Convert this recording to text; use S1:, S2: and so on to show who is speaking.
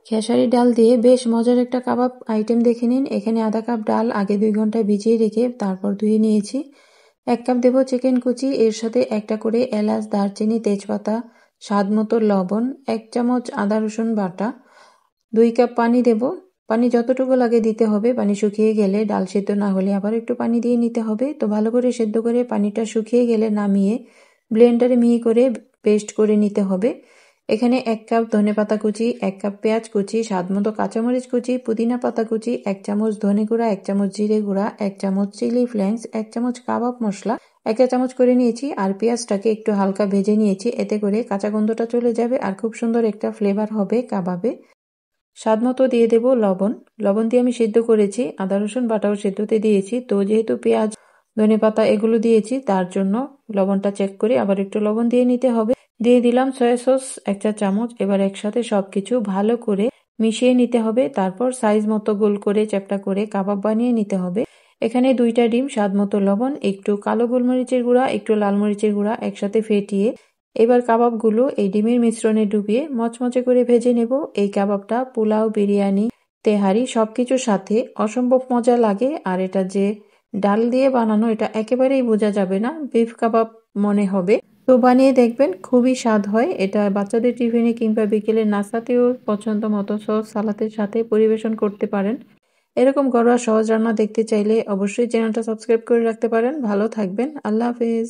S1: খেসারি ডাল দিয়ে বেশ মজার একটা কাবাব আইটেম দেখে নিন। এখানে আধা কাপ ডাল আগে 2 ঘন্টা ভিজিয়ে রেখে তারপর ধুয়ে নিয়েছি। 1 কাপ দেব চিকেন কুচি, এর সাথে একটা করে এলাচ, দারচিনি, তেজপাতা, স্বাদ মতো লবণ, 1 চামচ আদা রসুন বাটা, 2 কাপ পানি দেব। পানি যতটুকু লাগে দিতে হবে। পানি শুকিয়ে গেলে, ডাল সেদ্ধ না হলে আবার একটু পানি দিয়ে নিতে হবে। তো ভালো করে সেদ্ধ করে পানিটা শুকিয়ে গেলে নামিয়ে ব্লেন্ডারে মিহি করে পেস্ট করে নিতে হবে। এখানে 1 কাপ ধনেপাতা কুচি, 1 কাপ পেঁয়াজ কুচি, স্বাদমতো কাঁচামরিচ কুচি, পুদিনা পাতা কুচি, 1 চামচ ধনে গুঁড়া, 1 চামচ জিরে গুঁড়া, 1 চামচ চিলি ফ্লেক্স, 1 চামচ কাবাব মশলা 1 চামচ করে নিয়েছি। আর পেঁয়াজটাকে একটু হালকা ভেজে নিয়েছি, এতে করে কাঁচা গন্ধটা চলে যাবে আর খুব সুন্দর একটা ফ্লেভার হবে কাবাবে। স্বাদমতো দিয়ে দেব লবণ। লবণ দিয়ে আমি সিদ্ধ করেছি, আদা রসুন বাটাও সিদ্ধতে দিয়েছি। তো যেহেতু পেঁয়াজ, ধনেপাতা এগুলো দিয়েছি, তার জন্য লবণটা চেক করে আবার একটু লবণ দিয়ে নিতে হবে। দিয়ে দিলাম সয়া সস 1 চা চামচ। এবার একসাথে সবকিছু ভালো করে মিশিয়ে নিতে হবে। তারপর সাইজ মতো গোল করে চ্যাপ্টা করে কাবাব বানিয়ে নিতে হবে। এখানে 2টা ডিম, স্বাদ মতো লবণ, একটু কালো গোলমরিচের গুঁড়া, একটু লাল মরিচের গুঁড়া একসাথে ফেটিয়ে এবার কাবাবগুলো এই ডিমের মিশ্রণে ডুবিয়ে মচমচে করে ভেজে নেব। এই কাবাবটা পোলাও, বিরিয়ানি, তেহারি সবকিছুর সাথে অসম্ভব মজা লাগে। আর এটা যে ডাল দিয়ে বানানো, এটা একেবারেই বোঝা যাবে না, বিফ কাবাব মনে হবে। তো বানিয়ে দেখবেন, খুবই স্বাদ হয়। এটা বাচ্চাদের টিফিনে কিংবা বিকেলের নাস্তাতেও পছন্দ মতো সস সালাতের সাথে পরিবেশন করতে পারেন। এরকম ঘরোয়া সহজ রান্না দেখতে চাইলে অবশ্যই চ্যানেলটা সাবস্ক্রাইব করে রাখতে পারেন। ভালো থাকবেন। আল্লাহ হাফেজ।